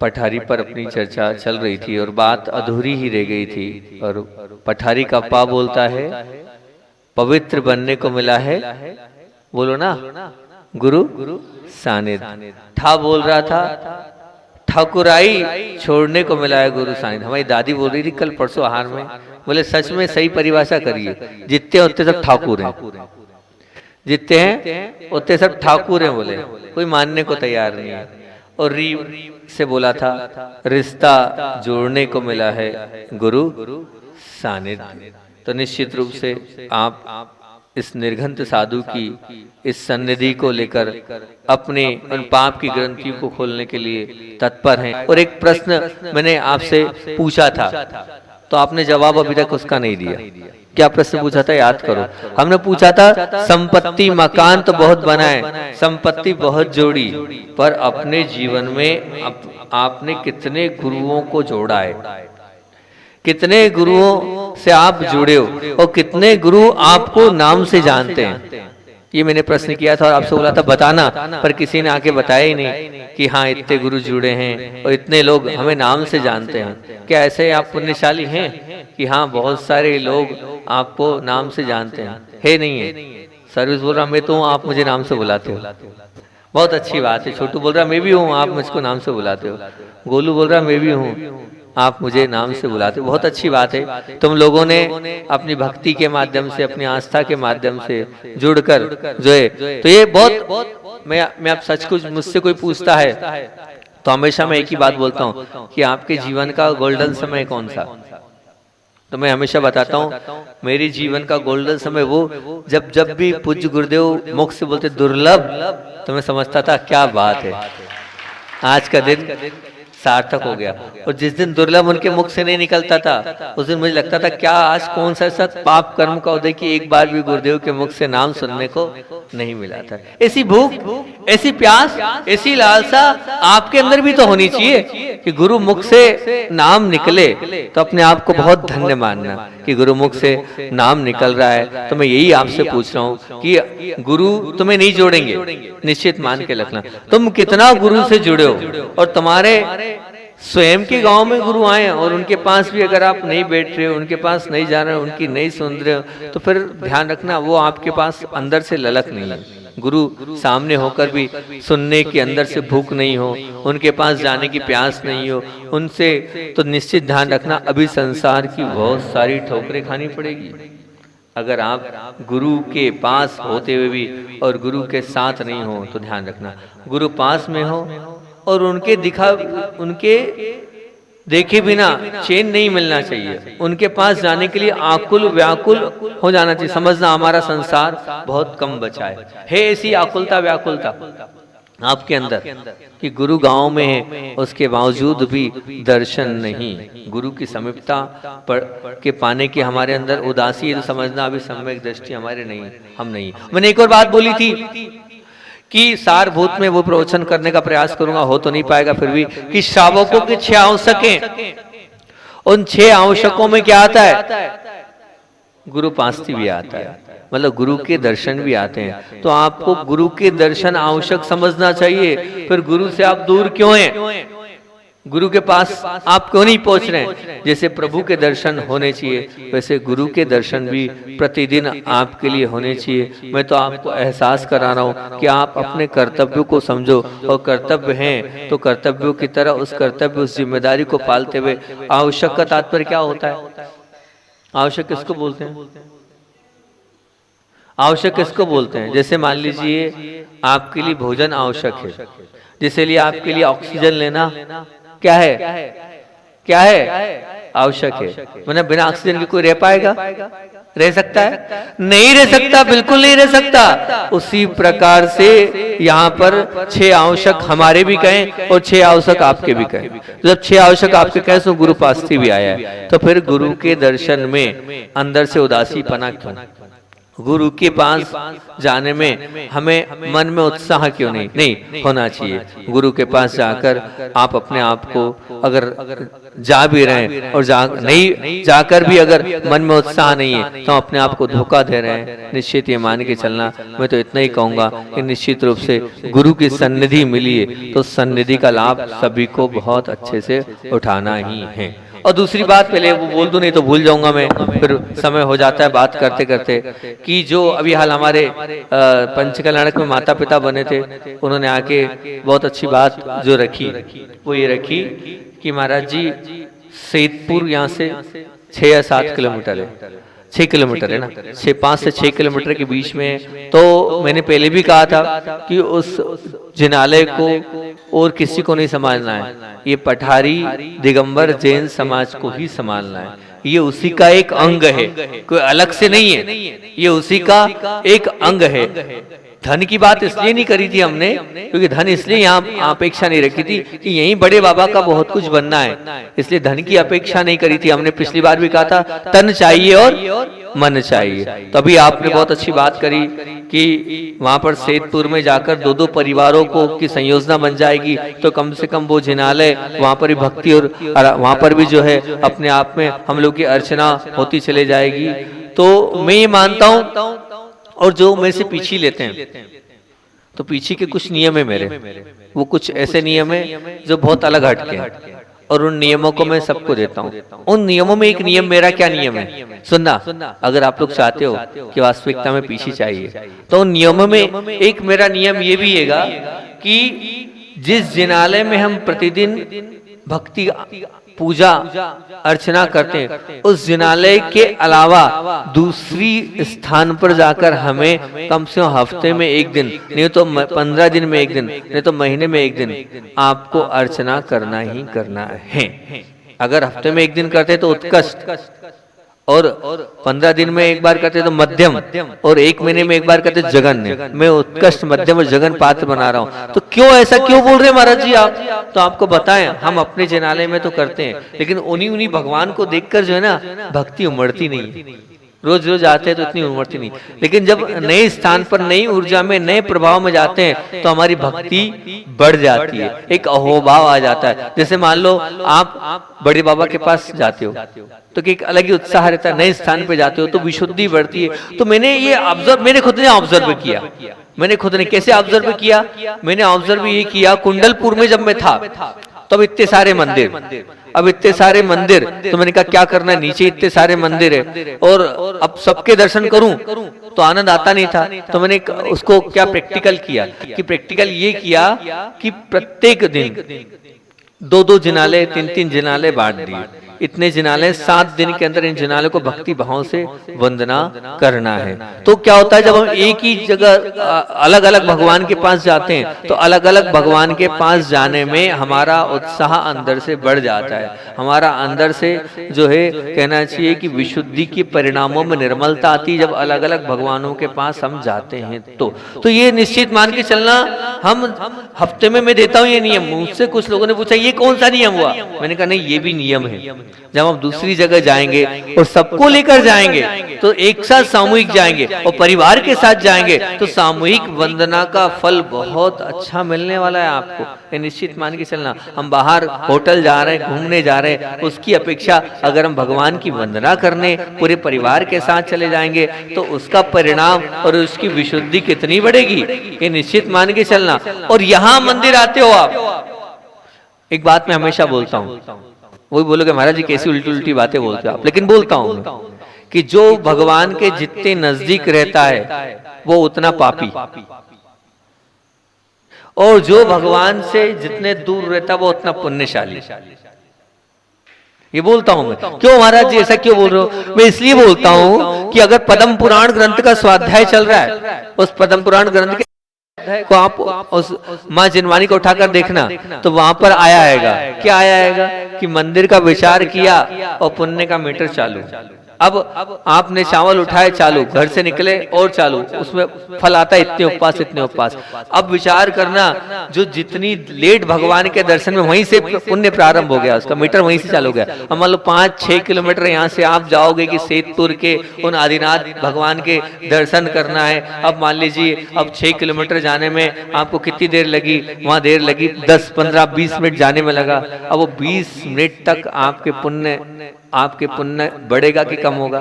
पठारी पर अपनी चर्चा चल रही थी और बात अधूरी ही रह गई थी। और पठारी का अप्पा बोलता है, पवित्र बनने को मिला है, बोलो ना, गुरु सानिध्य। ठा बोल रहा था, ठाकुराई छोड़ने को मिला है गुरु सानिध्य। हमारी दादी बोल रही थी कल परसों आहार में, बोले सच में सही परिभाषा करिए, जितने उतने सब ठाकुर हैं, जितने हैं उतने सब ठाकुर हैं, बोले कोई मानने को तैयार नहीं है। और री से बोला था, रिश्ता जोड़ने को मिला है गुरु सानिध्य। तो निश्चित रूप से आप इस निर्घंत साधु की इस सन्निधि को लेकर अपने उन पाप की ग्रंथियों को खोलने के लिए तत्पर हैं। और एक प्रश्न मैंने आपसे पूछा था, तो आपने जवाब अभी तक उसका नहीं दिया। क्या प्रश्न पूछा था, याद करो। हमने पूछा था, संपत्ति मकान तो बहुत बनाए, संपत्ति बहुत जोड़ी, पर अपने जीवन में आपने कितने गुरुओं को जोड़ा है, कितने गुरुओं से आप जुड़े हो और कितने गुरु आपको नाम से जानते हैं। ये मैंने प्रश्न किया था और आपसे बोला था बताना, पर किसी ने आके बताया ही नहीं कि हाँ इतने गुरु जुड़े हैं और इतने लोग हमें नाम से जानते हैं। क्या ऐसे आप पुण्यशाली हैं कि हाँ बहुत सारे लोग आपको नाम से जानते हैं? है नहीं है। सर्विस बोल रहा मैं तो हूँ, आप मुझे नाम से बुलाते हो, बहुत अच्छी बात है। छोटू बोल रहा मैं भी हूँ, आप मुझको नाम से बुलाते हो। गोलू बोल रहा मैं भी हूँ, आप मुझे नाम से बुलाते हो, बहुत अच्छी बात है। तुम लोगों ने अपनी भक्ति के माध्यम से, अपनी आस्था के माध्यम से जुड़कर जो है, तो ये बहुत मैं आप सच कुछ मुझसे कोई पूछता है तो हमेशा मैं एक ही बात बोलता हूँ कि आपके जीवन का गोल्डन समय कौन सा, तो मैं हमेशा बताता हूँ मेरे जीवन का गोल्डन समय वो जब भी पूज्य गुरुदेव मुख से बोलते दुर्लभ, तो मैं समझता था क्या बात है, आज का दिन सार्थक हो गया। और जिस दिन दुर्लभ उनके मुख से नहीं निकलता था, उस दिन मुझे लगता था क्या आज कौन सा ऐसा पाप कर्म का उदय कि एक बार भी गुरुदेव के मुख से नाम सुनने को नहीं मिला था। ऐसी भूख, ऐसी प्यास, ऐसी लालसा आपके अंदर भी तो होनी चाहिए कि गुरु मुख से नाम निकले तो अपने आप को बहुत धन्य मानना कि गुरु मुख से नाम निकल रहा है। तो मैं यही आपसे पूछ रहा हूँ कि गुरु तुम्हें नहीं जोड़ेंगे, निश्चित मान के रखना। तुम कितना गुरु से जुड़े हो और तुम्हारे स्वयं के गांव में गुरु आए और उनके पास भी अगर आप नहीं बैठ रहे हो, उनके पास नहीं जा रहे हो, उनकी नहीं सुन रहे हो, तो फिर ध्यान रखना वो आपके पास अंदर से ललक नहीं है। गुरु सामने होकर भी सुनने की अंदर से भूख नहीं हो, उनके पास जाने की प्यास नहीं हो उनसे, तो निश्चित ध्यान रखना अभी संसार की बहुत सारी ठोकरें खानी पड़ेगी। अगर आप गुरु के पास होते हुए भी और गुरु के साथ नहीं हो तो ध्यान रखना, गुरु पास में हो और उनके देखे बिना चैन नहीं मिलना चाहिए, उनके पास जाने के लिए आकुल व्याकुल हो जाना चाहिए। समझना हमारा संसार बहुत कम बचा है ऐसी आकुलता व्याकुलता आपके अंदर कि गुरु गांव में है, उसके बावजूद भी दर्शन नहीं, गुरु की समीपता के पाने के हमारे अंदर उदासी है, तो समझना अभी सम्यक दृष्टि हमारे नहीं, हम नहीं। मैंने एक और बात बोली थी कि सारभूत में वो प्रवचन करने का प्रयास करूंगा, हो तो नहीं पाएगा फिर भी, कि श्रावकों के 6 आवश्यक हैं, उन 6 आवश्यकों में क्या आता है, गुरु पास्ती भी आता है, मतलब गुरु के दर्शन भी आते हैं। तो आपको गुरु के दर्शन आवश्यक समझना चाहिए। फिर गुरु से आप दूर क्यों हैं, गुरु के पास आप क्यों नहीं पहुंच रहे हैं? जैसे प्रभु के दर्शन होने चाहिए वैसे गुरु के दर्शन भी प्रतिदिन आपके लिए होने चाहिए। मैं तो आपको एहसास करा रहा हूं कि आप अपने कर्तव्यों को समझो, और कर्तव्य हैं तो कर्तव्यों की तरह उस कर्तव्य, उस जिम्मेदारी को पालते हुए, आवश्यक का तात्पर्य क्या होता है, आवश्यक किसको बोलते हैं, आवश्यक किसको बोलते हैं? जैसे मान लीजिए आपके लिए भोजन आवश्यक है, जिसके लिए आपके लिए ऑक्सीजन लेना क्या है, क्या है, आवश्यक है। मतलब बिना ऑक्सीजन के कोई रह पाएगा, रह सकता है? नहीं रह सकता, बिल्कुल नहीं रह सकता। उसी प्रकार से यहाँ पर 6 आवश्यक हमारे भी कहें और 6 आवश्यक आपके भी कहें। जब 6 आवश्यक आपके कहें तो गुरु पास्ती भी आया है, तो फिर गुरु के दर्शन में अंदर से उदासी पना क्यों? गुरु के पास जाने में हमें मन में उत्साह क्यों नहीं होना चाहिए। गुरु के पास जाकर आप अपने आप को अगर जा भी रहे हैं और नहीं जाकर भी अगर मन में उत्साह नहीं है तो अपने आप को धोखा दे रहे हैं। निश्चित ये मान के चलना, मैं तो इतना ही कहूंगा कि निश्चित रूप से गुरु की सन्निधि मिली है तो सन्निधि का लाभ सभी को बहुत अच्छे से उठाना ही है। और दूसरी बात पहले वो बोल दूं, नहीं तो भूल जाऊंगा मैं, फिर समय हो जाता है बात करते करते, कि जो अभी हाल हमारे पंचकल्याणक में माता पिता बने थे, उन्होंने आके बहुत अच्छी बात जो रखी वो ये रखी कि महाराज जी सैदपुर यहाँ से 6 या 7 किलोमीटर है, 6 किलोमीटर है ना, 5 से 6 किलोमीटर के बीच में। तो मैंने पहले भी कहा था कि उस जिनालय को और किसी को नहीं संभालना है, ये पठारी दिगंबर जैन समाज को ही संभालना है। ये उसी का एक अंग है, कोई अलग से नहीं है, ये उसी का एक अंग है। धन की बात इसलिए नहीं करी थी हमने क्योंकि धन इसलिए यहाँ अपेक्षा नहीं रखी थी कि यहीं बड़े बाबा का बहुत कुछ बनना है, इसलिए धन की अपेक्षा नहीं करी थी हमने। पिछली बार भी कहा था तन चाहिए और मन चाहिए। तो अभी आपने बहुत अच्छी बात करी कि वहां पर सैदपुर में जाकर 2-2 परिवारों को की संयोजना बन जाएगी, तो कम से कम वो जिनालय वहां पर भी भक्ति और वहां पर भी जो है अपने आप में हम लोग की अर्चना होती चले जाएगी। तो मैं ये मानता हूँ, और जो मेरे से पीछे लेते हैं तो पीछे के कुछ नियम है मेरे, वो कुछ ऐसे नियम है जो बहुत अलग हटके हैं, और उन नियमों को मैं सबको देता हूँ। उन नियमों में एक नियम मेरा क्या नियम है सुनना, अगर आप लोग चाहते हो कि वास्तविकता में पीछे चाहिए तो उन नियमों में एक मेरा नियम ये भी हैगा कि जिस जिनालय में हम प्रतिदिन भक्ति पूजा अर्चना करते हैं उस जिनालय के अलावा दूसरी स्थान पर जाकर हमें कम से कम हफ्ते में 1 दिन, नहीं तो 15 दिन में 1 दिन, नहीं तो महीने में 1 दिन आपको अर्चना करना ही करना है। अगर हफ्ते में 1 दिन करते तो उत्कृष्ट, और 15 दिन में 1 बार करते तो मध्यम, और 1 महीने में 1 बार करते जघन्य। मैं उत्कृष्ट, मध्यम और जघन पात्र बना रहा हूं। तो क्यों ऐसा क्यों बोल रहे हैं महाराज जी आप? तो आपको बताएं, हम अपने जिनालय में तो करते हैं लेकिन उन्हीं भगवान को देखकर जो है ना भक्ति उमड़ती नहीं है। रोज रोज आते हैं तो इतनी उमड़ती नहीं, लेकिन जब नए स्थान पर नई ऊर्जा में नए प्रभाव में जाते हैं तो हमारी भक्ति बढ़ जाती है, एक अहोभाव आ जाता है। जैसे मान लो आप बड़े बाबा के पास जाते हो तो एक अलग ही उत्साह रहता है, नए स्थान पे जाते हो तो विशुद्धि बढ़ती है। तो मैंने खुद ने ऑब्जर्व किया। मैंने खुद ने कैसे ऑब्जर्व किया? मैंने ऑब्जर्व ये किया, कुंडलपुर में जब मैं था तब इतने सारे मंदिर, अब इतने सारे मंदिर, तो मैंने कहा क्या करना है, नीचे इतने सारे मंदिर है और अब सबके दर्शन करूं तो आनंद आता नहीं था। तो मैंने उसको क्या प्रैक्टिकल किया कि प्रैक्टिकल ये किया कि प्रत्येक दिन 2-2 जिनालय 3-3 जिनालय बांट दिए। इतने जिनालय 7 दिन के अंदर इन जिनालय को भक्ति भाव से वंदना करना है। तो क्या होता है जब हम एक ही जगह अलग अलग भगवान के पास जाते हैं तो अलग अलग भगवान के पास जाने में हमारा उत्साह अंदर से बढ़ जाता है। हमारा अंदर से जो है कहना चाहिए कि विशुद्धि के परिणामों में निर्मलता आती है जब अलग अलग भगवानों के पास हम जाते हैं। तो ये निश्चित मान के चलना, हम हफ्ते में मैं देता हूँ ये नियम। मुझसे कुछ लोगों ने पूछा ये कौन सा नियम हुआ? मैंने कहा नहीं, ये भी नियम है। जब हम दूसरी जगह जाएंगे और सबको लेकर जाएंगे तो एक साथ सामूहिक जाएंगे और परिवार के साथ जाएंगे तो सामूहिक वंदना का फल बहुत अच्छा मिलने वाला है आपको, ये निश्चित मान के चलना। हम बाहर होटल जा रहे हैं, घूमने जा रहे हैं, उसकी अपेक्षा अगर हम भगवान की वंदना करने पूरे परिवार के साथ चले जाएंगे तो उसका परिणाम और उसकी विशुद्धि कितनी बढ़ेगी, ये निश्चित मान के चलना। और यहाँ मंदिर आते हो आप, एक बात मैं हमेशा बोलता हूँ, वही बोलोगे महाराज जी कैसी उल्टी उल्टी बातें बोलते हो आप, लेकिन बोलता हूं कि जो भगवान के जितने नजदीक रहता है वो उतना पापी, और जो भगवान से जितने दूर रहता है वो उतना पुण्यशाली। ये बोलता हूं मैं। क्यों महाराज जी ऐसा क्यों बोल रहे हो? मैं इसलिए बोलता हूं कि अगर पद्म पुराण ग्रंथ का स्वाध्याय चल रहा है, उस पद्म पुराण ग्रंथ के को आप उस माँ जिनवानी को उठाकर देखना तो वहां पर आया आएगा, क्या आया आएगा कि मंदिर का विचार किया और पुण्य का मीटर चालू। अब आपने चावल उठाए, चालू, घर से निकले और चालू, उसमें फल आता है इतने उपवास इतने उपवास। अब विचार करना, जो जितनी लेट भगवान के दर्शन में, वहीं से पुण्य प्रारंभ हो गया, उसका मीटर वहीं से चालू हो गया। अब मान लो 5-6 किलोमीटर यहाँ से आप जाओगे कि सेतपुर के उन आदिनाथ भगवान के दर्शन करना है। अब मान लीजिए अब 6 किलोमीटर जाने में आपको कितनी देर लगी, वहां देर लगी 10-15-20 मिनट जाने में लगा। अब वो 20 मिनट तक आपके पुण्य बढ़ेगा कि कम होगा?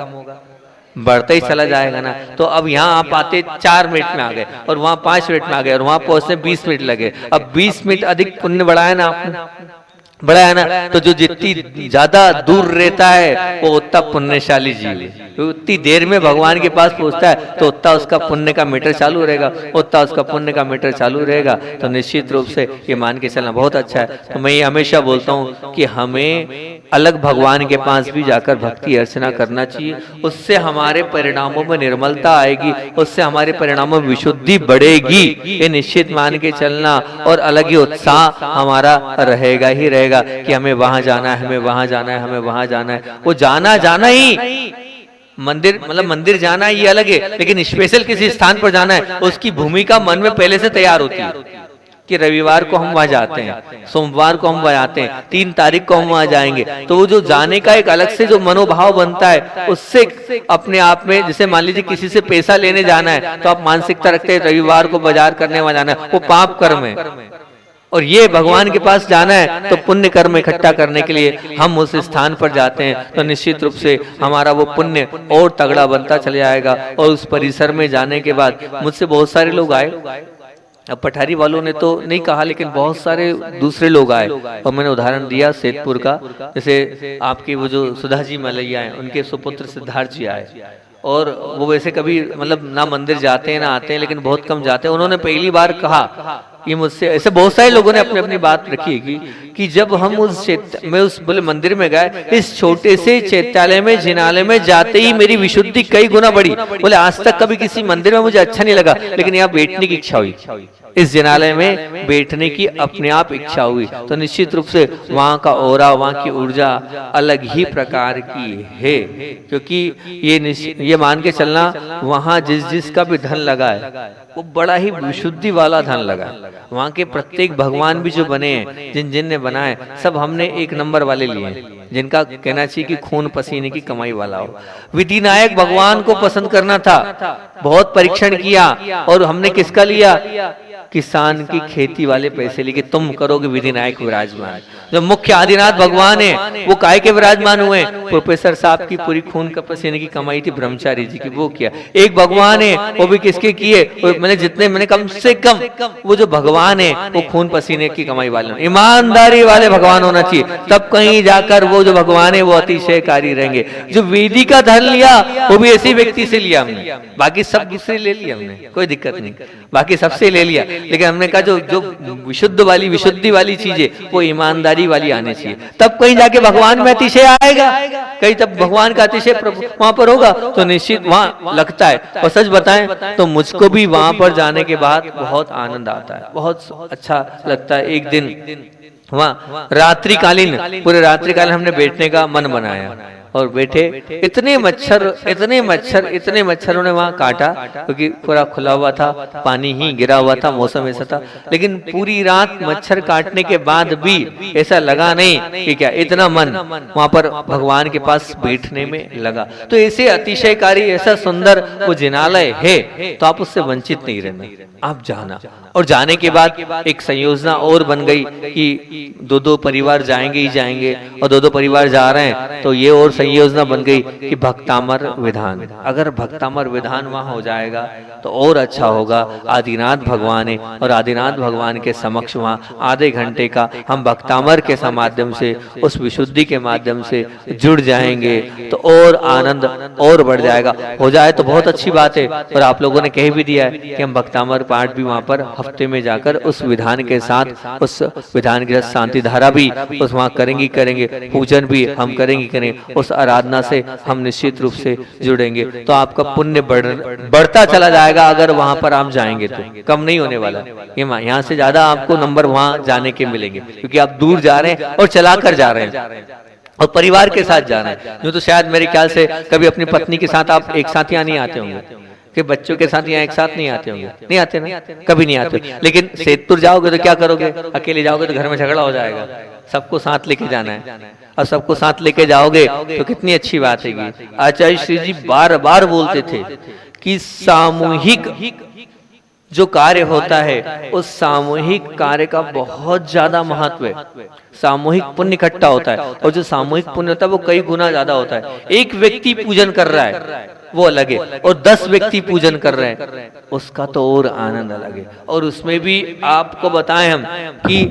बढ़ता ही चला जाएगा ना। तो अब यहाँ आप आते 4 मिनट में आ गए और वहां 5 मिनट में आ गए और वहां पहुंचने 20 मिनट लगे। अब 20 मिनट अधिक पुण्य बढ़ाया ना आपने, बढ़ाया ना। तो जो जितनी ज्यादा दूर रहता है वो उतना पुण्यशाली जीव है। उतनी देर में भगवान के पास पहुंचता है तो उतना उसका पुण्य का मीटर चालू रहेगा, उतना उसका पुण्य का मीटर चालू रहेगा। तो निश्चित रूप से ये मान के चलना बहुत अच्छा है। तो मैं ये हमेशा बोलता हूँ कि हमें अलग भगवान के पास भी जाकर भक्ति अर्चना करना चाहिए। उससे हमारे परिणामों में निर्मलता आएगी, उससे हमारे परिणामों में विशुद्धि बढ़ेगी, ये निश्चित मान के चलना। और अलग ही उत्साह हमारा रहेगा ही रहेगा कि हमें वहां जाना है, हमें वहां जाना है, हमें वहां जाना है। वो जाना ही मंदिर, मतलब मंदिर जाना ये अलग है, लेकिन स्पेशल किसी स्थान पर जाना है, उसकी भूमिका मन में पहले से तैयार होती है कि रविवार को हम वहां जाते हैं, सोमवार को हम वहां जाते हैं, 3 तारीख को हम वहां जाएंगे। तो वो जो जाने का एक अलग से जो मनोभाव बनता है, उससे अपने आप में, जैसे मान लीजिए किसी से पैसा लेने जाना है तो आप मानसिकता रखते हैं रविवार को बाजार करने वहां जाना है, वो पाप कर्म है। और ये भगवान के पास जाना है तो पुण्य कर्म इकट्ठा करने के लिए हम उस स्थान पर जाते हैं, तो निश्चित रूप से हमारा वो पुण्य और तगड़ा बनता चला जाएगा। और उस परिसर में जाने के बाद मुझसे बहुत सारे लोग आए, अब पठारी वालों ने तो नहीं कहा, लेकिन बहुत सारे दूसरे लोग आए। और मैंने उदाहरण दिया सेतपुर का, जैसे आपकी वो जो सुधा जी मलैया हैं, उनके सुपुत्र सिद्धार्थ जी आए। और वो वैसे कभी मतलब ना मंदिर जाते हैं ना आते हैं, लेकिन बहुत कम जाते हैं। उन्होंने पहली बार कहा कि मुझसे, ऐसे बहुत सारे लोगों ने अपनी अपनी बात रखी कि जब हम उस बोले मंदिर में गए, इस छोटे से चैत्यालय में, जिनालय में जाते ही मेरी विशुद्धि कई गुना बढ़ी। बोले आज तक कभी किसी मंदिर में मुझे अच्छा नहीं लगा, लेकिन यहाँ बैठने की इच्छा हुई, इस जिनालय में बैठने की अपने आप इच्छा हुई। तो निश्चित रूप से वहाँ का ओरा, वहाँ की ऊर्जा अलग ही प्रकार की है। क्योंकि ये मान के चलना, वहाँ जिसका भी धन लगा है वो बड़ा ही विशुद्धि वाला धन लगा। वहाँ के प्रत्येक भगवान भी जो बने हैं, जिन ने बनाए, सब हमने 1 नंबर वाले लिए हैं, जिनका कहना चाहिए कि खून पसीने की कमाई वाला हो। विधिनायक भगवान को पसंद करना था, बहुत परीक्षण किया, और हमने किसका लिया? किसान की खेती वाले पैसे लेके तुम करोगे विधिनायक विराजमान। जो मुख्य आदिनाथ भगवान है वो काय के विराजमान हुए? प्रोफेसर साहब की पूरी खून का पसीने की कमाई थी ब्रह्मचारी जी की, वो किया। एक भगवान है वो भी किसके किए? मैंने कम से कम वो जो भगवान है वो खून पसीने की कमाई वाले, ईमानदारी वाले भगवान होना चाहिए, तब कहीं जाकर वो जो भगवान है वो अतिशयकारी रहेंगे। जो वेदी का धन लिया वो भी ऐसे व्यक्ति से लिया हमने, बाकी सब दूसरे ले लिया हमने, कोई दिक्कत नहीं, बाकी सबसे ले लिया। लेकिन हमने कहा जो विशुद्धि वाली चीजें वो ईमानदारी वाली आनी चाहिए, तब कहीं जाके भगवान में अतिशय आएगा, कहीं तब भगवान का अतिशय वहां पर होगा तो निश्चित वहां लगता है। और सच बताएं तो मुझको भी वहां पर जाने के बाद बहुत आनंद आता है, बहुत अच्छा लगता है। एक दिन वहां पूरे रात्रिकालीन हमने बैठने का मन बनाया और बैठे। इतने मच्छरों ने वहां काटा, क्योंकि पूरा खुला हुआ था, पानी ही गिरा हुआ था, मौसम ऐसा था। लेकिन पूरी रात मच्छर काटने के बाद भी ऐसा लगा नहीं कि क्या इतना मन वहां पर भगवान के पास बैठने में लगा। तो ऐसे अतिशयकारी, ऐसा सुंदर वो जिनालय है, तो आप उससे वंचित नहीं रहना, आप जाना। और जाने के बाद एक संयोजना और बन गई कि 2-2 परिवार जाएंगे ही जाएंगे, और 2-2 परिवार जा रहे हैं तो ये और संयोजना बन गई कि भक्तामर विधान, अगर भक्तामर विधान वहां हो जाएगा तो और अच्छा होगा। आदिनाथ भगवान है और आदिनाथ भगवान के समक्ष वहां आधे घंटे का हम भक्तामर के माध्यम से, उस विशुद्धि के माध्यम से जुड़ जाएंगे तो और आनंद और बढ़ जाएगा। हो जाए तो बहुत अच्छी बात है। और आप लोगों ने कह भी दिया है कि हम भक्तामर पाठ भी वहां पर हफ्ते में जाकर उस विधान के साथ, उस विधान के साथ शांति धारा भी उस वहां करेंगे, पूजन भी हम करेंगे, उस आराधना से हम निश्चित रूप से जुड़ेंगे। तो आपका पुण्य बढ़ता चला जाएगा। अगर वहां पर आप जाएंगे तो कम नहीं होने वाला, यहाँ से ज्यादा आपको नंबर वहां जाने के मिलेंगे, क्योंकि आप दूर जा रहे हैं और चला कर जा रहे हैं। और परिवार के साथ जाना है। यूँ तो शायद मेरे ख्याल से कभी अपनी पत्नी के साथ आप एक साथ यहाँ नहीं आते होंगे, कि बच्चों के साथ यहाँ एक साथ नहीं आते होंगे, नहीं आते ना, कभी नहीं आते। लेकिन सेतपुर जाओगे तो क्या करोगे, अकेले जाओगे तो घर में झगड़ा हो जाएगा, सबको साथ लेके जाना है। और सबको साथ लेके जाओगे तो कितनी अच्छी बात है। आचार्य श्री जी बार बार बोलते थे कि सामूहिक जो कार्य होता है उस सामूहिक कार्य का बहुत ज्यादा महत्व है। सामूहिक पुण्य इकट्ठा होता है, और जो सामूहिक पुण्य होता है वो कई गुना ज्यादा होता है। एक व्यक्ति पूजन कर रहा है वो अलग है, और 10 व्यक्ति पूजन कर रहे हैं उसका तो और आनंद अलग है। और उसमें भी आपको बताएं हम कि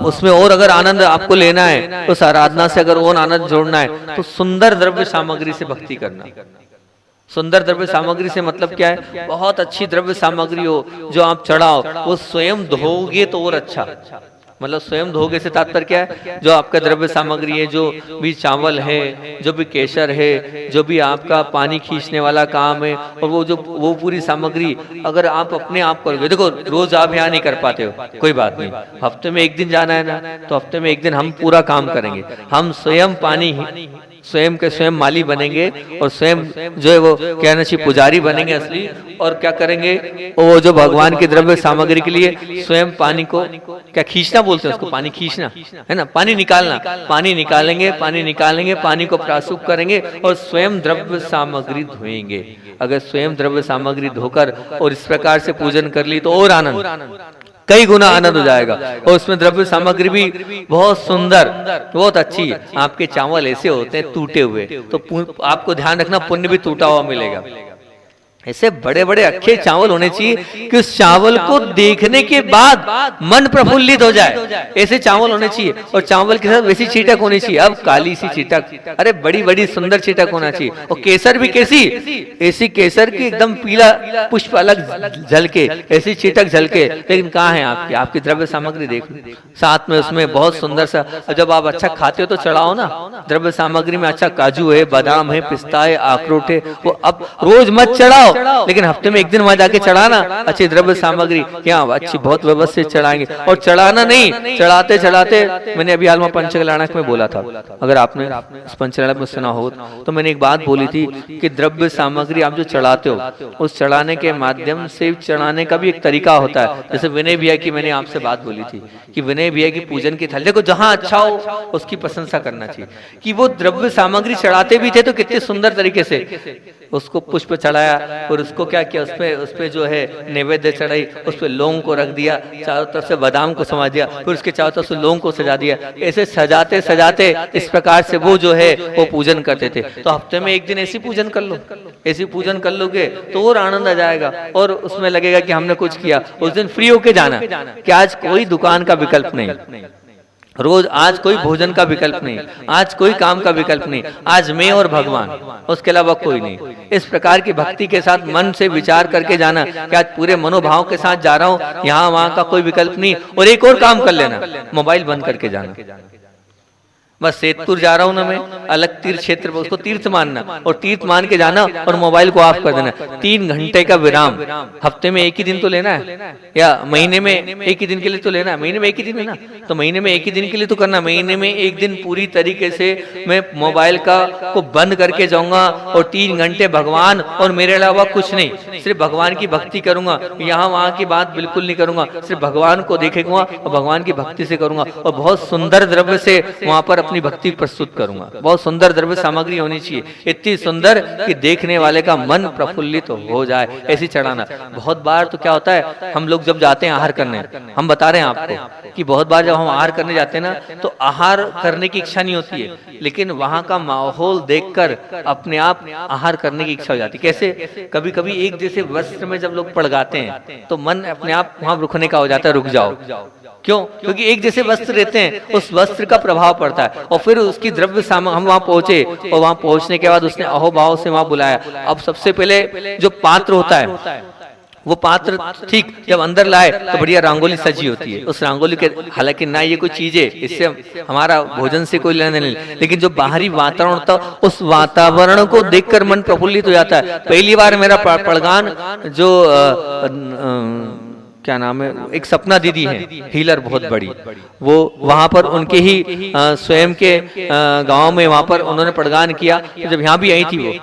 उसमें और अगर आनंद आपको लेना है, उस आराधना से अगर और आनंद जोड़ना है, तो सुंदर द्रव्य सामग्री से भक्ति करना। सुंदर द्रव्य सामग्री से मतलब क्या है, बहुत अच्छी द्रव्य सामग्री हो जो आप चढ़ाओ, वो स्वयं धोगे तो और अच्छा। मतलब स्वयं धोगे से तात्पर्य क्या है, जो आपका द्रव्य सामग्री है, जो भी चावल है, जो भी केसर है, जो भी आपका पानी खींचने वाला काम है, और वो पूरी सामग्री अगर आप अपने आप करोगे, देखो रोज आप यहाँ नहीं कर पाते हो, कोई बात नहीं, हफ्ते में एक दिन जाना है ना, तो हफ्ते में एक दिन हम पूरा काम करेंगे। हम स्वयं पानी स्वयं के स्वयं माली बनेंगे, और स्वयं जो है वो कहना चाहिए पुजारी बनेंगे असली। और क्या करेंगे, वो जो भगवान की द्रव्य सामग्री के लिए स्वयं पानी को क्या खींचना बोलते हैं उसको, पानी खींचना है ना, पानी निकालना, पानी निकालेंगे, पानी निकालेंगे, पानी को प्रासूप करेंगे और स्वयं द्रव्य सामग्री धोएंगे। अगर स्वयं द्रव्य सामग्री धोकर और इस प्रकार से पूजन कर ली तो और आनंद, कई गुना आनंद हो जाएगा। और उसमें द्रव्य सामग्री भी बहुत सुंदर, बहुत अच्छी। आपके चावल ऐसे होते हैं टूटे हुए, तो आपको ध्यान रखना पुण्य भी टूटा हुआ मिलेगा। ऐसे बड़े बड़े अच्छे चावल होने चाहिए कि उस चावल को देखने के बाद मन प्रफुल्लित हो जाए, ऐसे चावल होने चाहिए। और चावल के साथ वैसी चीटक होनी चाहिए, अब काली सी चीटक, अरे बड़ी बड़ी सुंदर चीटक होना चाहिए। और केसर भी कैसी, ऐसी केसर की एकदम पीला पुष्प अलग झलके, ऐसी चीटक झलके। लेकिन कहाँ है आपकी द्रव्य सामग्री देख, साथ में उसमें बहुत सुंदर सा, जब आप अच्छा खाते हो तो चढ़ाओ ना, द्रव्य सामग्री में अच्छा काजू है, बादाम है, पिस्ता है, अखरोट है, वो अब रोज मत चढ़ाओ, लेकिन हफ्ते में एक दिन वहां जाके चढ़ाना अच्छी द्रव्य सामग्री, क्या अच्छी बहुत व्यवस्थित चढ़ाएंगे। और चढ़ाना नहीं, चढ़ाते चढ़ाते, मैंने अभी हाल में पंचकल्याणक में बोला था, अगर आपने उस पंचकल्याणक में सुना हो तो मैंने एक बात बोली थी कि द्रव्य सामग्री आप जो चढ़ाते हो, उस चढ़ाने के माध्यम से चढ़ाने का भी एक तरीका होता है। जैसे विनय भैया की मैंने आपसे बात बोली थी कि विनय भैया की पूजन की थाली, देखो जहां अच्छा हो उसकी प्रशंसा करना चाहिए। कि वो द्रव्य सामग्री चढ़ाते भी थे तो कितने सुंदर तरीके से उसको पुष्प चढ़ाया, और उसको क्या किया, उसपे जो है नैवेद्य चढ़ाई, उसपे लौंग को रख दिया, चारों तरफ से बादाम को समा दिया, फिर उसके चारों तरफ से लौंग को सजा दिया। ऐसे सजाते सजाते इस प्रकार से वो जो है वो पूजन करते थे। तो हफ्ते में एक दिन ऐसी पूजन कर लो, ऐसी पूजन कर लोगे तो और आनंद आ जाएगा, और उसमें लगेगा कि हमने कुछ किया। उस दिन फ्री होके जाना कि आज कोई दुकान का विकल्प नहीं, रोज आज कोई भोजन का विकल्प नहीं, आज कोई काम का विकल्प नहीं, आज मैं और भगवान, उसके अलावा कोई नहीं। इस प्रकार की भक्ति के साथ मन से विचार करके जाना कि आज पूरे मनोभाव के साथ जा रहा हूँ, यहाँ वहां का कोई विकल्प नहीं। और एक और काम कर लेना, मोबाइल बंद करके जाना। बस सेतपुर जा रहा हूं ना मैं, अलग तीर्थ क्षेत्र, उसको तीर्थ मानना, और तीर्थ मान के जाना, और मोबाइल को ऑफ कर देना। 3 घंटे का विराम हफ्ते में एक ही दिन तो लेना है, या महीने में एक ही दिन के लिए तो लेना है। महीने में एक ही दिन है ना, तो महीने में एक ही दिन के लिए तो करना। महीने में एक दिन पूरी तरीके से मैं मोबाइल को बंद करके जाऊंगा, और 3 घंटे भगवान और मेरे अलावा कुछ नहीं, सिर्फ भगवान की भक्ति करूंगा। यहाँ वहां की बात बिल्कुल नहीं करूंगा, सिर्फ भगवान को देखेगा और भगवान की भक्ति से करूंगा। और बहुत सुंदर द्रव्य से वहां पर अपनी भक्ति प्रस्तुत करूंगा। बहुत सुंदर द्रव्य सामग्री होनी चाहिए, इतनी सुंदर कि देखने वाले का मन प्रफुल्लित हो जाए, ऐसी चढ़ाना। बहुत बार तो क्या होता है, हम लोग जब जाते हैं आहार करने, हम बता रहे हैं आपको कि बहुत बार जब हम आहार करने जाते हैं ना, तो आहार करने की इच्छा नहीं होती है, लेकिन वहां का माहौल देखकर अपने आप आहार करने की इच्छा हो जाती है। कैसे, कभी कभी एक जैसे वस्त्र में जब लोग पड़ जाते हैं तो मन अपने आप वहां रुकने का हो जाता है, रुक जाओ। क्यों? क्योंकि एक जैसे वस्त्र रहते हैं, उस वस्त्र का प्रभाव पड़ता है। और फिर उसकी द्रव्य सामग्री, हम वहां पहुंचे, और वहां पहुंचने के बाद उसने अहोभाव से वहां बुलाया। अब सबसे पहले जो पात्र होता है, वो पात्र ठीक जब अंदर लाए तो बढ़िया रंगोली सजी होती है। उस रंगोली के, हालांकि ना ये कोई चीज है, इससे हमारा भोजन से कोई लेना नहीं, लेकिन जो बाहरी वातावरण होता है, उस वातावरण को देखकर मन प्रफुल्लित हो जाता है। पहली बार मेरा पड़गान जो क्या नाम है, एक सपना दीदी है, हीलर बहुत बड़ी, वो वहां पर उनके ही स्वयं के गांव में वहां पर उन्होंने पड़गान किया। जब यहाँ भी आई थी वो,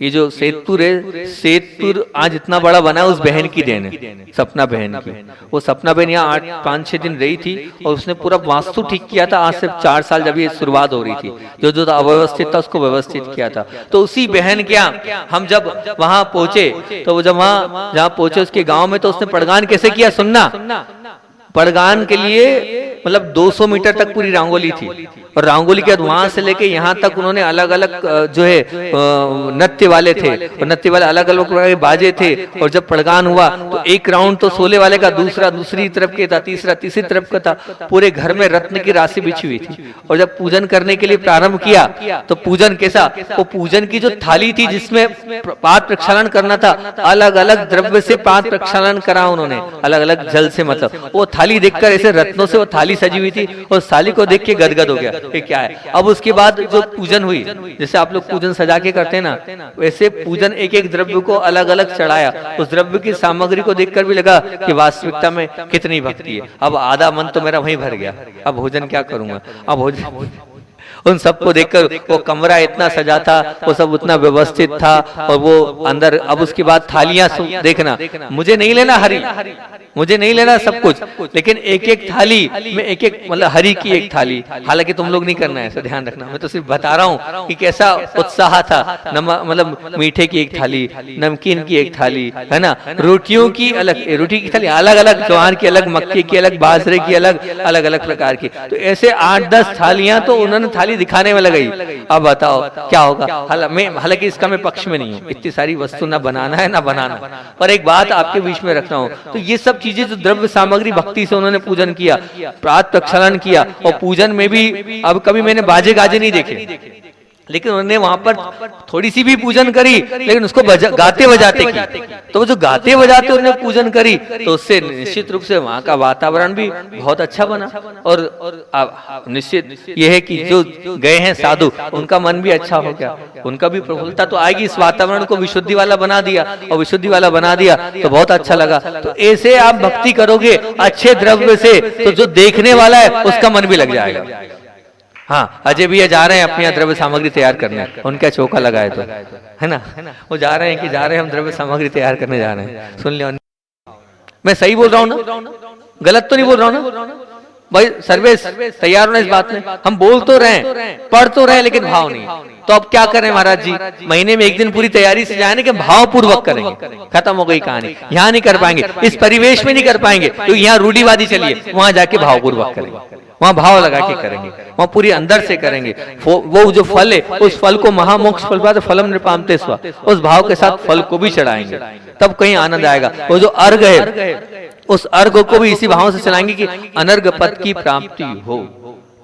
ये जो सेतपुर है, सेतपुर आज इतना बड़ा बना है उस बहन की देन है, सपना बहन की। वो सपना बहन यहाँ 5-6 दिन रही थी और उसने पूरा वास्तु ठीक किया था। आज से 4 साल जब ये शुरुआत हो रही थी, जो जो अव्यवस्थित था उसको व्यवस्थित किया था। तो उसी बहन के यहाँ हम जब वहां पहुंचे, तो वो जब वहां जहाँ पहुंचे उसके गांव में, तो उसने पड़गान कैसे किया सुनना। पड़गान के लिए मतलब 200 मीटर तक पूरी रंगोली थी, और रंगोली के बाद वहां से लेके यहाँ तक उन्होंने अलग अलग जो है नृत्य वाले थे, और नृत्य वाले अलग अलग प्रकार के बाजे थे। और जब पड़गान हुआ तो एक राउंड तो सोले वाले का, दूसरा दूसरी तरफ के था, तीसरा तीसरी तरफ का था। पूरे घर में रत्न की राशि बिछी हुई थी। और जब पूजन करने के लिए प्रारंभ किया तो पूजन कैसा, वो पूजन की जो थाली थी जिसमें पाद प्रक्षालन करना था, अलग अलग द्रव्य से पाद प्रक्षालन करा उन्होंने, अलग अलग जल से। मतलब वो थाली देखकर ऐसे रत्नों से वो थाली सजी हुई थी, और थाली को देख के गदगद हो गया, ये क्या है। अब उसके बाद जो पूजन हुई, जैसे आप लोग पूजन सजा के करते हैं ना, वैसे पूजन एक एक द्रव्य को अलग अलग चढ़ाया। उस द्रव्य की सामग्री को देखकर भी लगा कि वास्तविकता में कितनी भक्ति है। अब आधा मन तो मेरा वहीं भर गया, अब भोजन क्या करूंगा। अब भोजन उन सबको देखकर, वो कमरा इतना सजा था, वो सब उतना व्यवस्थित था, और वो अंदर। अब उसके बाद थालियां देखना, मुझे नहीं लेना हरी, मुझे नहीं लेना सब कुछ, लेकिन एक एक थाली में एक एक मतलब हरी की एक थाली। हालांकि तुम लोग नहीं करना है, ऐसा ध्यान रखना, मैं तो सिर्फ बता रहा हूँ कि कैसा उत्साह था। मतलब मीठे की एक थाली, नमकीन की एक थाली, है ना, रोटियों की अलग, रोटी की थाली अलग अलग, ज्वार की अलग, मक्के की अलग, बाजरे की अलग, अलग अलग प्रकार की। तो ऐसे 8-10 थालियां तो उन्होंने थाली दिखाने में लगाई। अब बताओ क्या होगा। हालांकि इसका मैं पक्ष में नहीं हूँ, इतनी सारी वस्तु ना बनाना है ना बनाना, पर एक बात आपके बीच में रखना हूँ। तो ये सब चीजें जो द्रव्य सामग्री भक्ति से उन्होंने पूजन किया, प्रात प्रक्षालन किया, और पूजन में भी अब कभी मैंने बाजे गाजे नहीं देखे, लेकिन उन्होंने वहां पर थोड़ी सी भी पूजन करी, लेकिन उसको गाते बजाते की। तो जो गाते बजाते उन्होंने पूजन करी, तो उससे निश्चित रूप से वहां का वातावरण भी बहुत अच्छा बना। और निश्चित ये है कि जो गए हैं साधु, उनका मन भी अच्छा हो गया, उनका भी प्रफुल्लता तो आएगी। इस वातावरण को विशुद्धि वाला बना दिया, और विशुद्धि वाला बना दिया तो बहुत अच्छा लगा। तो ऐसे आप भक्ति करोगे अच्छे द्रव्य से, तो जो देखने वाला है उसका मन भी लग जाएगा। हाँ, अजय भैया जा रहे हैं अपनी द्रव्य सामग्री तैयार करने, उनका चौका लगाए तो, है ना, वो जा रहे हैं कि जा रहे हैं हम द्रव्य सामग्री तैयार करने जा रहे हैं। सुन लिया, मैं सही बोल रहा हूँ ना, गलत तो नहीं बोल रहा हूँ ना भाई। सर्वेश तैयार होना इस बात में, हम बोल तो रहे, पढ़ तो रहे, लेकिन भाव नहीं। तो अब क्या करें महाराज जी, महीने में एक दिन पूरी तैयारी से जाने के भाव पूर्वक करेंगे, खत्म हो गई कहानी। यहाँ नहीं कर पाएंगे, इस परिवेश में नहीं कर पाएंगे, तो यहाँ रूढ़िवादी चलिए, वहां जाके भाव पूर्वक करेंगे, वहां भाव लगा के करेंगे, वहां पूरी अंदर से करेंगे। वो जो फल है, उस फल को महामोक्ष फल पाते फलम नृपामते स्व, उस भाव के साथ फल को भी चढ़ाएंगे, तब कहीं आनंद आएगा। वो जो अर्घ है, उस अर्घ को भी इसी भाव से चलाएंगे कि अनर्घ पद की प्राप्ति हो,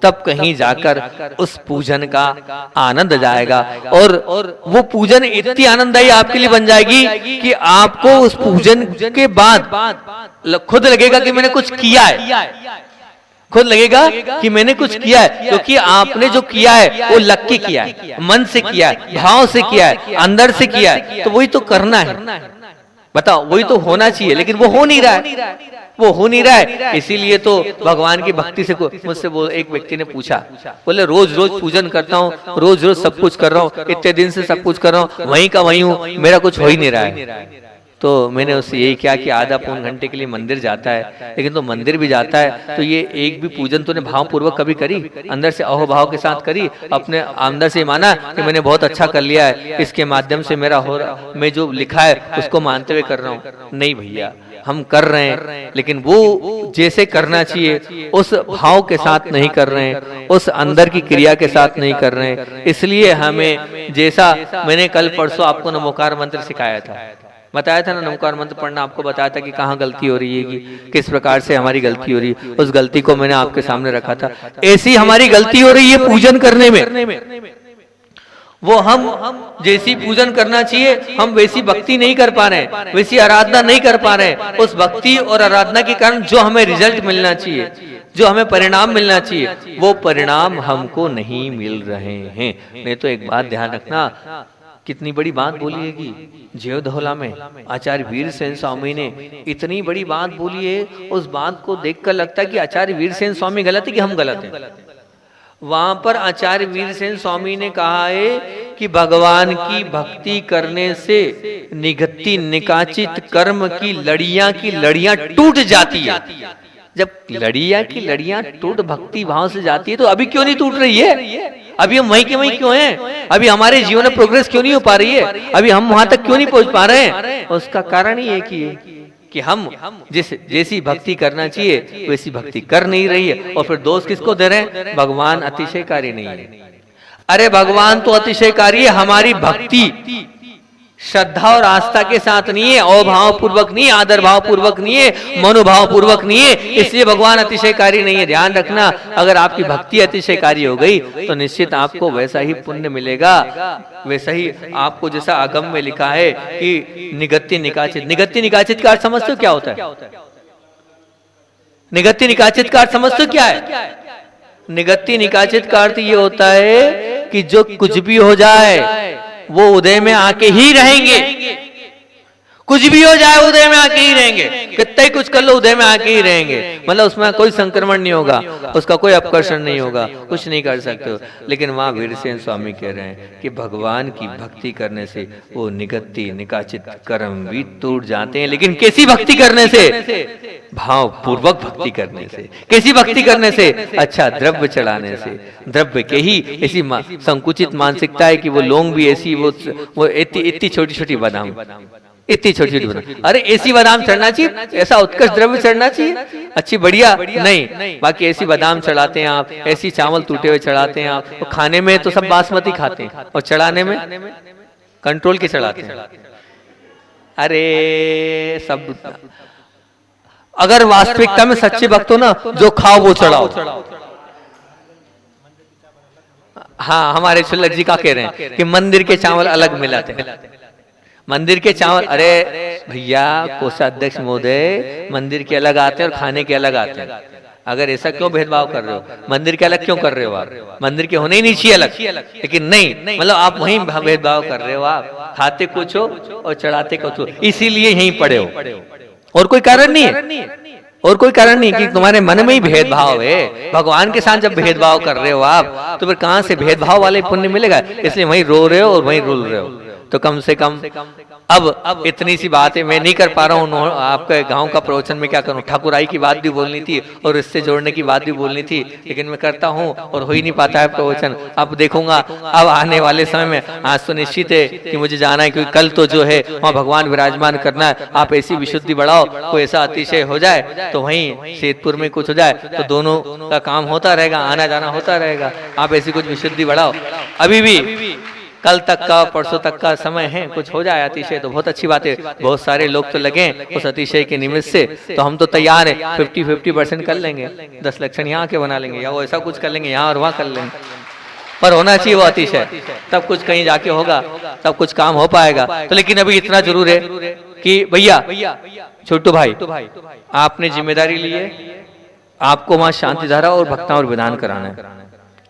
तब कहीं जाकर उस पूजन का आनंद जाएगा। और वो पूजन इतनी आनंददायी आपके लिए बन जाएगी कि आपको उस पूजन के बाद खुद लगेगा कि मैंने कुछ किया है, खुद लगेगा कि मैंने कुछ किया है, क्योंकि आपने जो किया है वो लग के किया है, मन से किया है, भाव से किया है, अंदर से किया है। तो वही तो करना है, बताओ, वही तो होना चाहिए, लेकिन वो हो नहीं रहा है, वो हो नहीं रहा है। इसीलिए तो भगवान की भक्ति से मुझसे वो एक व्यक्ति ने पूछा, बोले रोज रोज पूजन करता हूँ, रोज रोज सब कुछ कर रहा हूँ, इतने दिन से सब कुछ कर रहा हूँ, वहीं का वहीं हूँ, मेरा कुछ हो ही नहीं रहा है। तो मैंने उससे यही किया कि आधा पौन घंटे के लिए मंदिर जाता है, लेकिन तो मंदिर भी जाता है तो ये एक भी पूजन तूने भाव पूर्वक कभी करी, अंदर से अहोभाव के साथ करी, अपने अंदर से माना कि मैंने बहुत अच्छा कर लिया है, इसके माध्यम से मेरा हो रहा, मैं जो लिखा है उसको मानते हुए कर रहा हूँ। नहीं भैया, हम कर रहे हैं, लेकिन वो जैसे करना चाहिए उस भाव के साथ नहीं कर रहे हैं, उस अंदर की क्रिया के साथ नहीं कर रहे हैं। इसलिए हमें, जैसा मैंने कल परसों आपको नमोकार मंत्र सिखाया था, बताया था ना, नमोकार मंत्र पढ़ना आपको बताया था कि कहाँ गलती हो रही है, कि किस प्रकार से हमारी गलती हो रही है, उस गलती को मैंने आपके सामने रखा था। ऐसी हमारी गलती हो रही है पूजन करने में, वो हम जैसी पूजन करना चाहिए हम वैसी भक्ति नहीं कर पा रहे, वैसी आराधना नहीं कर पा रहे। उस भक्ति और आराधना के कारण जो हमें रिजल्ट मिलना चाहिए, जो हमें परिणाम मिलना चाहिए, वो परिणाम हमको नहीं मिल रहे हैं। नहीं तो एक बात ध्यान रखना, कितनी बड़ी बात बोली है कि जेवधौला में आचार्य वीरसेन स्वामी ने इतनी बड़ी बात बोली है। उस बात को देखकर लगता है कि आचार्य वीरसेन स्वामी गलत है कि हम गलत हैं। वहां पर आचार्य वीरसेन स्वामी ने कहा है कि भगवान की भक्ति करने से निगत्ति निकाचित कर्म की लड़ियां टूट जाती है। जब लड़ियां की लड़ियां टूट भक्ति भाव से जाती है तो अभी क्यों नहीं टूट रही है? अभी हम वहीं के वहीं क्यों हैं? अभी हमारे जीवन में प्रोग्रेस क्यों नहीं हो पा रही है? अभी हम वहां तक क्यों नहीं पहुंच पा रहे हैं? उसका कारण ही एक ही है कि हम जैसी भक्ति करना चाहिए वैसी भक्ति कर नहीं रही है। और फिर दोष किसको दे रहे हैं? भगवान अतिशयकारी नहीं है। अरे भगवान तो अतिशयकारी है, हमारी भक्ति श्रद्धा और आस्था के साथ नहीं है, अभाव पूर्वक नहीं है, आदर भाव पूर्वक नहीं है, मनोभाव पूर्वक नहीं है, इसलिए भगवान अतिशयकारी नहीं है। ध्यान रखना, अगर आपकी भक्ति अतिशयकारी हो गई तो निश्चित आपको वैसा ही पुण्य मिलेगा, वैसा ही आपको जैसा आगम में लिखा है कि निगत्ति निकाचित। निगत्ति निकाचित का अर्थ समझते हो क्या होता है? निगत्ति निकाचित का अर्थ समझते हो क्या है? निगत्ति निकाचित का अर्थ ये होता है कि जो कुछ भी हो जाए वो उदय में आके ही रहेंगे। कुछ भी हो जाए उदय में आके ही रहेंगे, कितना ही कुछ कर लो उदय में आके ही रहेंगे। मतलब उसमें कोई संक्रमण नहीं होगा, उसका कोई अपकर्षण नहीं होगा, कुछ नहीं कर सकते हो। लेकिन वहां वीरसेन स्वामी कह रहे हैं कि भगवान की भक्ति करने से वो निगत्ति निकाचित कर्म भी टूट जाते हैं। लेकिन कैसी भक्ति करने से? भाव पूर्वक भक्ति करने से। कैसी भक्ति करने से? अच्छा द्रव्य चढ़ाने से। द्रव्य के ही ऐसी संकुचित मानसिकता है कि वो लोग भी ऐसी वो इतनी छोटी छोटी बादाम, इतनी छोटी छोटी बादाम, अरे ऐसी बादाम चढ़ना चाहिए, ऐसा उत्कृष्ट द्रव्य चढ़ना चाहिए, अच्छी बढ़िया नहीं। बाकी ऐसी बादाम चढ़ाते हैं आप, ऐसी चावल टूटे हुए चढ़ाते हैं आप। तो खाने में तो सब बासमती खाते हैं और चढ़ाने में कंट्रोल के चढ़ाते हैं। अरे सब, अगर वास्तविकता में सच्चे भक्त हो ना, जो खाओ वो चढ़ाओ। हाँ, हमारे शुल्लक जी का कह रहे हैं कि मंदिर के चावल अलग मिलाते हैं। मंदिर के चावल, अरे भैया कोषाध्यक्ष महोदय, मंदिर के अलग आते हैं और खाने के अलग आते हैं। अगर ऐसा क्यों भेदभाव कर रहे हो? मंदिर के अलग क्यों कर रहे हो आप? मंदिर के होने ही नहीं चाहिए अलग, लेकिन नहीं, मतलब आप वहीं भेदभाव कर रहे हो। आप खाते कुछ हो और चढ़ाते कुछ हो, इसीलिए यहीं पड़े हो, और कोई कारण नहीं है। और कोई कारण नहीं कि तुम्हारे मन में ही भेदभाव है। भगवान के साथ जब भेदभाव कर रहे हो आप, तो फिर कहां से भेदभाव वाले पुण्य मिलेगा? इसलिए वहीं रो रहे हो और वहीं रुल रहे हो। तो कम से कम अब इतनी सी बात है, मैं नहीं कर पा रहा हूँ आपके गांव का प्रवचन में, क्या करूँ? ठाकुराई की बात भी बोलनी थी और इससे जोड़ने की बात भी बोलनी थी, लेकिन मैं करता हूँ और हो ही नहीं पाता है प्रवचन। अब देखूंगा अब आने वाले समय में, आज तो निश्चित है कि मुझे जाना है, क्योंकि कल तो जो है वहाँ भगवान विराजमान करना है। आप ऐसी विशुद्धि बढ़ाओ, कोई ऐसा अतिशय हो जाए तो वहीं सेतपुर में कुछ हो जाए तो दोनों का काम होता रहेगा, आना जाना होता रहेगा। आप ऐसी कुछ विशुद्धि बढ़ाओ, अभी भी कल तक का परसों तक का समय है, कुछ हो जाए अतिशय तो बहुत अच्छी बात है। बहुत सारे लोग तो लगे उस अतिशय के निमित्त से, तो हम तो तैयार हैं, 50-50% कर लेंगे। 10 लक्षण यहाँ के बना लेंगे, या वो ऐसा कुछ कर लेंगे, यहाँ और वहाँ कर लेंगे, पर होना चाहिए वो अतिशय, तब कुछ कहीं जाके होगा, तब कुछ काम हो पाएगा। तो लेकिन अभी इतना जरूर है कि भैया छोटू भाई, आपने जिम्मेदारी ली है, आपको वहां शांति धारा और भक्ता और विधान कराना है,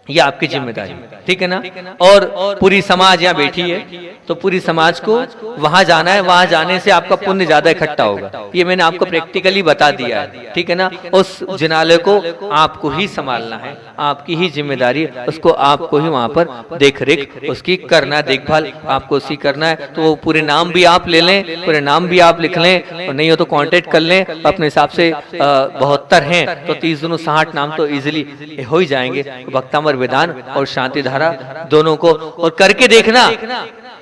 ये आपकी जिम्मेदारी, ठीक है ना? और पूरी समाज यहाँ बैठी है, तो पूरी समाज को वहां जाना है। वहां जाने से आपका पुण्य ज्यादा इकट्ठा होगा, ये मैंने आपको प्रैक्टिकली बता दिया है, ठीक है ना? उस जिनालय को आपको ही संभालना है, आपकी ही जिम्मेदारी, उसको आपको ही वहां पर देख रेख उसकी करना, देखभाल आपको उसकी करना है। तो वो पूरे नाम भी आप ले लें, पूरे नाम भी आप लिख लें, और नहीं हो तो कांटेक्ट कर लें अपने हिसाब से। 72 हैं तो 30 दूनी 60 नाम तो इजिली हो ही जाएंगे। भक्तामर विधान और शांति धारा दोनों को, और करके देखना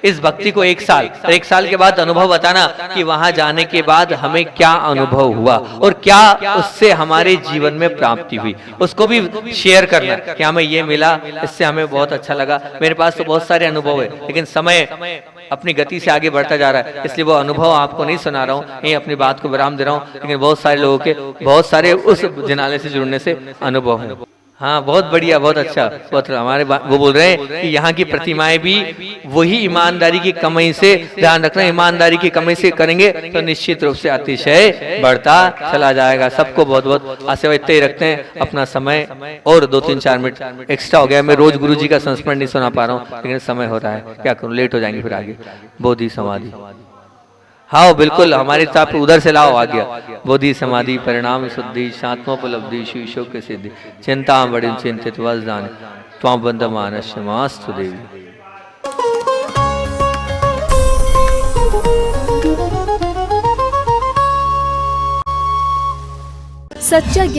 इस भक्ति को 1 साल, और 1 साल के बाद अनुभव बताना कि वहां जाने के बाद हमें क्या अनुभव हुआ और क्या उससे हमारे जीवन में प्राप्ति हुई, उसको भी शेयर करना कि हमें ये मिला, इससे हमें बहुत अच्छा लगा। मेरे पास तो बहुत सारे अनुभव है, लेकिन समय अपनी गति से आगे बढ़ता जा रहा है, इसलिए वो अनुभव आपको नहीं सुना रहा हूँ, यही अपनी बात को विराम दे रहा हूँ। लेकिन बहुत सारे लोगों के बहुत सारे उस जिनालय से जुड़ने से अनुभव है। हाँ बहुत बढ़िया, बहुत अच्छा। बहुत हमारे वो बोल रहे हैं कि यहाँ की प्रतिमाएं भी वही ईमानदारी की कमाई से, ध्यान रखना, ईमानदारी की कमाई से करेंगे तो निश्चित रूप से अतिशय बढ़ता चला जाएगा। सबको बहुत बहुत आशीर्वाद इतने ही रखते हैं। अपना समय और 2-3-4 मिनट एक्स्ट्रा हो गया। मैं रोज गुरु जी का संस्मरण नहीं सुना पा रहा हूँ, लेकिन समय हो रहा है, क्या करूँ, लेट हो जाएंगे फिर आगे। बोधि समाधि, हाँ बिल्कुल, हमारे साथ उधर से लाओ आ गया। बोधि समाधि परिणाम शुद्धि शांतमोपलब्धि शीशो के सिद्धि चिंता बड़ी चिंतित वजदान त्वां बंद मानस्य मास्तु देवी। सच्चा